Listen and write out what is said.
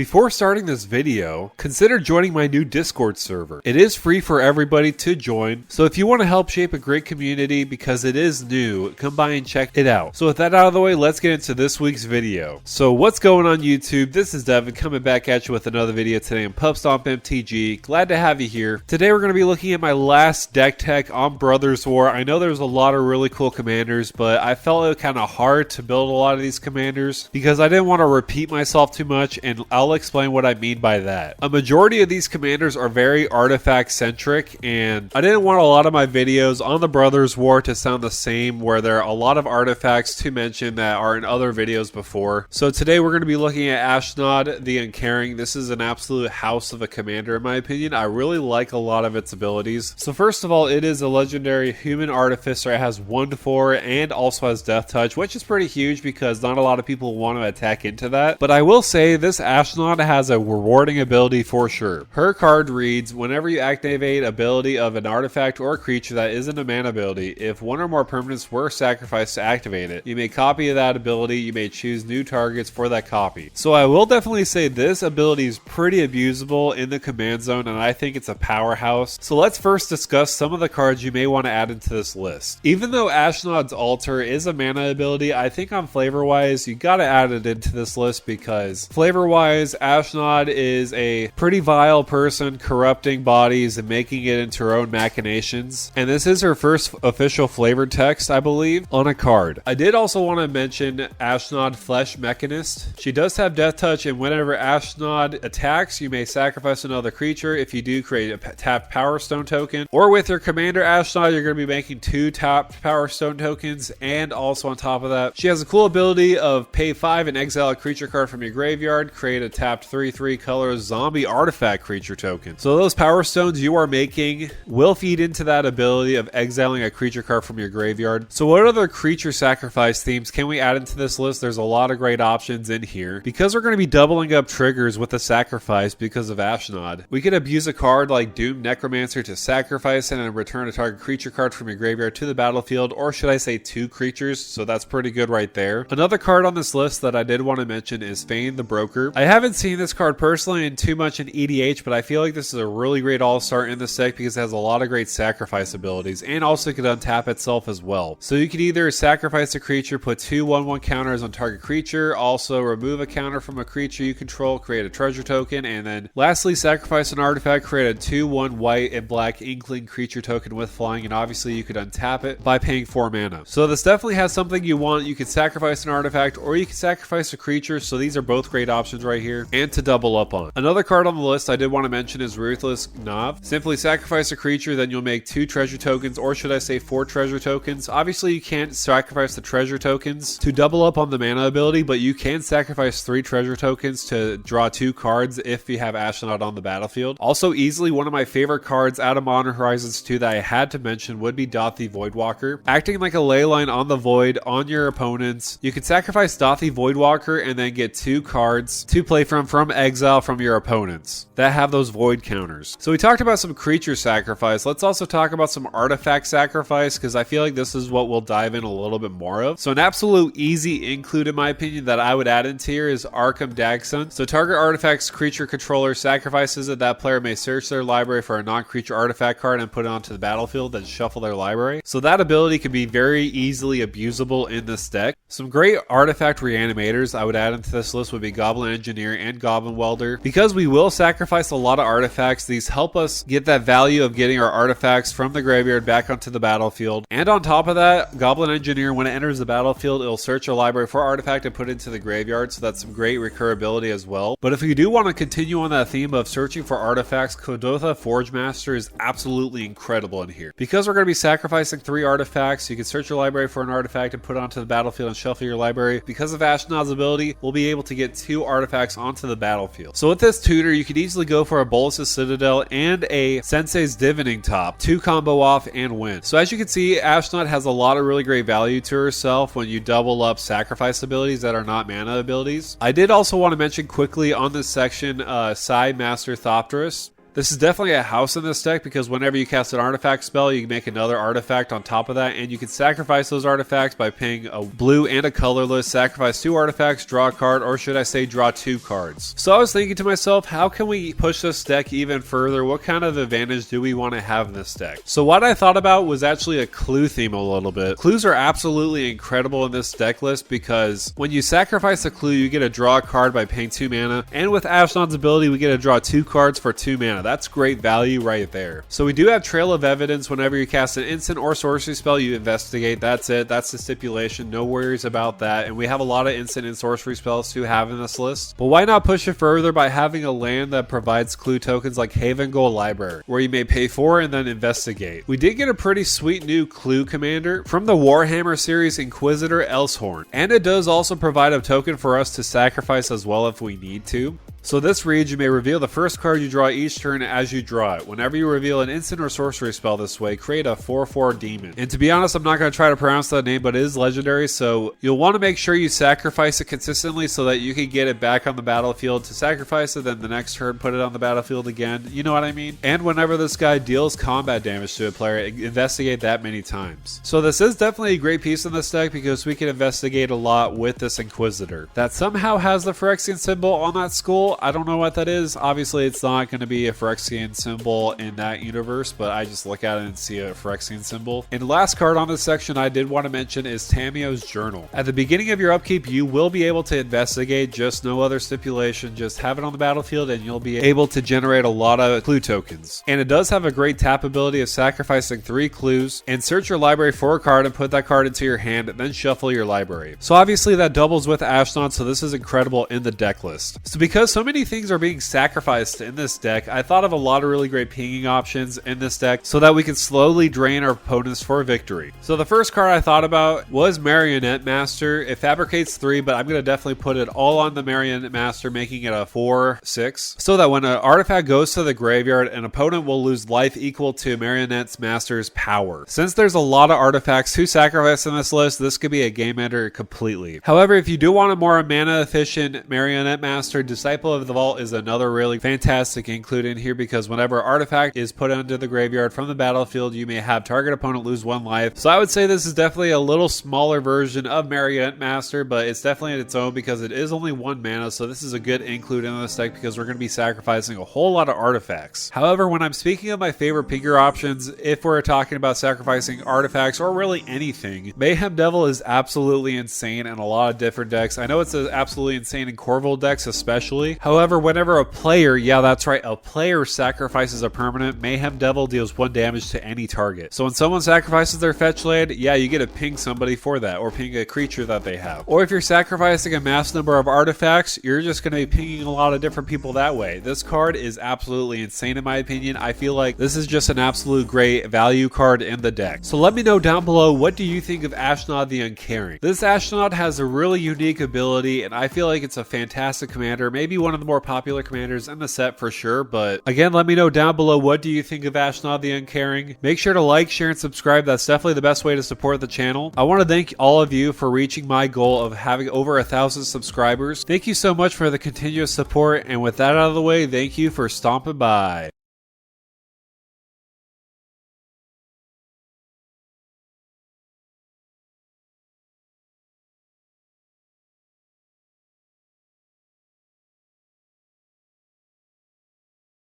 Before starting this video, consider joining my new Discord server. It is free for everybody to join, so if you want to help shape a great community because it is new, come by and check it out. So with that out of the way, let's get into this week's video. So what's going on YouTube? This is Devin coming back at you with another video today on PubStomp MTG. Glad to have you here. Today we're going to be looking at my last deck tech on Brothers War. I know there's a lot of really cool commanders, but I felt it kind of hard to build a lot of these commanders because I didn't want to repeat myself too much, and I'll explain what I mean by that. A majority of these commanders are very artifact centric, and I didn't want a lot of my videos on the Brothers War to sound the same, where there are a lot of artifacts to mention that are in other videos before. So today we're going to be looking at Ashnod the Uncaring. This is an absolute house of a commander in my opinion. I really like a lot of its abilities. So first of all, it is a legendary human artificer. It has 1-4 and also has death touch, which is pretty huge because not a lot of people want to attack into that. But I will say this Ashnod has a rewarding ability for sure. Her card reads, whenever you activate ability of an artifact or creature that isn't a mana ability, if one or more permanents were sacrificed to activate it, you may copy that ability. You may choose new targets for that copy. So I will definitely say this ability is pretty abusable in the command zone, and I think it's a powerhouse. So let's first discuss some of the cards you may want to add into this list. Even though Ashnod's Altar is a mana ability, I think on flavor wise you gotta add it into this list because flavor wise Ashnod is a pretty vile person, corrupting bodies and making it into her own machinations. And this is her first official flavored text, I believe, on a card. I did also want to mention Ashnod Flesh Mechanist. She does have death touch, and whenever Ashnod attacks, you may sacrifice another creature. If you do, create a tapped Power Stone token. Or with your commander Ashnod, you're going to be making 2 tapped Power Stone tokens, and also on top of that, she has a cool ability of pay 5 and exile a creature card from your graveyard, create a tapped 3/3 color zombie artifact creature token. So those power stones you are making will feed into that ability of exiling a creature card from your graveyard. So what other creature sacrifice themes can we add into this list? There's a lot of great options in here. Because we're going to be doubling up triggers with the sacrifice because of Ashnod, we could abuse a card like Doom Necromancer to sacrifice it and return a target creature card from your graveyard to the battlefield, or should I say 2 creatures, so that's pretty good right there. Another card on this list that I did want to mention is Fane the Broker. I haven't seen this card personally in too much in EDH, but I feel like this is a really great all-star in this deck because it has a lot of great sacrifice abilities and also could untap itself as well. So you could either sacrifice a creature, put 2 1/1 counters on target creature, also remove a counter from a creature you control, create a treasure token, and then lastly sacrifice an artifact, create a 2/1 white and black inkling creature token with flying, and obviously you could untap it by paying 4 mana. So this definitely has something you want. You could sacrifice an artifact or you could sacrifice a creature, so these are both great options right here and to double up on. Another card on the list I did want to mention is Ruthless Nav. Simply sacrifice a creature, then you'll make 2 treasure tokens, or should I say 4 treasure tokens. Obviously you can't sacrifice the treasure tokens to double up on the mana ability, but you can sacrifice 3 treasure tokens to draw 2 cards if you have Ashnod on the battlefield. Also easily one of my favorite cards out of Modern Horizons 2 that I had to mention would be Dothi Voidwalker. Acting like a leyline on the void on your opponents, you can sacrifice Dothi Voidwalker and then get 2 cards to play from exile from your opponents that have those void counters. So we talked about some creature sacrifice. Let's also talk about some artifact sacrifice because I feel like this is what we'll dive in a little bit more of. So an absolute easy include in my opinion that I would add into here is Arkham Dagson. So target artifact's creature controller sacrifices it. That player may search their library for a non-creature artifact card and put it onto the battlefield, then shuffle their library. So that ability can be very easily abusable in this deck. Some great artifact reanimators I would add into this list would be Goblin Engineer and Goblin Welder. Because we will sacrifice a lot of artifacts, these help us get that value of getting our artifacts from the graveyard back onto the battlefield. And on top of that, Goblin Engineer, when it enters the battlefield, it'll search a library for artifact and put it into the graveyard, so that's some great recurability as well. But if you do want to continue on that theme of searching for artifacts, Kodotha Forge Master is absolutely incredible in here. Because we're going to be sacrificing 3 artifacts, you can search your library for an artifact and put it onto the battlefield and shuffle your library. Because of Ashnod's ability, we'll be able to get 2 artifacts onto the battlefield. So with this tutor, you could easily go for a Bolas' Citadel and a Sensei's Divining Top, 2 combo off and win. So as you can see, Ashnod has a lot of really great value to herself when you double up sacrifice abilities that are not mana abilities. I did also want to mention quickly on this section, Sai Master Thopterus. This is definitely a house in this deck because whenever you cast an artifact spell, you can make another artifact on top of that, and you can sacrifice those artifacts by paying a blue and a colorless, sacrifice 2 artifacts, draw a card, or should I say draw 2 cards. So I was thinking to myself, how can we push this deck even further? What kind of advantage do we want to have in this deck? So what I thought about was actually a clue theme a little bit. Clues are absolutely incredible in this deck list because when you sacrifice a clue, you get to draw a card by paying 2 mana, and with Ashnod's ability, we get to draw 2 cards for 2 mana. That's great value right there. So we do have Trail of Evidence. Whenever you cast an instant or sorcery spell, you investigate. That's it. That's the stipulation. No worries about that. And we have a lot of instant and sorcery spells to have in this list. But why not push it further by having a land that provides clue tokens like Haven Gold Library, where you may pay 4 and then investigate. We did get a pretty sweet new clue commander from the Warhammer series, Inquisitor Elsehorn. And it does also provide a token for us to sacrifice as well if we need to. So this reads, you may reveal the first card you draw each turn as you draw it. Whenever you reveal an instant or sorcery spell this way, create a 4/4 demon. And to be honest, I'm not going to try to pronounce that name, but it is legendary, so you'll want to make sure you sacrifice it consistently so that you can get it back on the battlefield to sacrifice it, then the next turn put it on the battlefield again. You know what I mean? And whenever this guy deals combat damage to a player, investigate that many times. So this is definitely a great piece in this deck because we can investigate a lot with this Inquisitor. That somehow has the Phyrexian symbol on that skull. I don't know what that is. Obviously, it's not going to be a Phyrexian symbol in that universe, but I just look at it and see a Phyrexian symbol. And the last card on this section I did want to mention is Tamio's Journal. At the beginning of your upkeep, you will be able to investigate, just no other stipulation. Just have it on the battlefield and you'll be able to generate a lot of clue tokens. And it does have a great tap ability of sacrificing 3 clues and search your library for a card and put that card into your hand and then shuffle your library. So obviously that doubles with Ashnod, so this is incredible in the deck list. So because so many things are being sacrificed in this deck, I thought of a lot of really great pinging options in this deck so that we can slowly drain our opponents for victory. So the first card I thought about was Marionette Master. It fabricates 3, but I'm going to definitely put it all on the Marionette Master, making it a 4/6, so that when an artifact goes to the graveyard, an opponent will lose life equal to Marionette Master's power. Since there's a lot of artifacts to sacrifice in this list, this could be a game ender completely. However, if you do want a more mana efficient Marionette Master, Disciple of the Vault is another really fantastic include in here because whenever an artifact is put into the graveyard from the battlefield, you may have target opponent lose 1 life. So I would say this is definitely a little smaller version of Marionette Master, but it's definitely in its own because it is only 1 mana, so this is a good include in this deck because we're going to be sacrificing a whole lot of artifacts. However, when I'm speaking of my favorite pinger options, if we're talking about sacrificing artifacts or really anything, Mayhem Devil is absolutely insane in a lot of different decks. I know it's absolutely insane in Corville decks especially. However, whenever a player, yeah, that's right, a player sacrifices a permanent, Mayhem Devil deals 1 damage to any target. So when someone sacrifices their fetch land, yeah, you get to ping somebody for that, or ping a creature that they have. Or if you're sacrificing a mass number of artifacts, you're just going to be pinging a lot of different people that way. This card is absolutely insane in my opinion. I feel like this is just an absolute great value card in the deck. So let me know down below, what do you think of Ashnod the Uncaring? This Ashnod has a really unique ability, and I feel like it's a fantastic commander, maybe one of the more popular commanders in the set for sure, but again, let me know down below, what do you think of Ashnod the Uncaring? Make sure to like, share, and subscribe. That's definitely the best way to support the channel. I want to thank all of you for reaching my goal of having over 1,000 subscribers. Thank you so much for the continuous support, and with that out of the way, thank you for stomping by.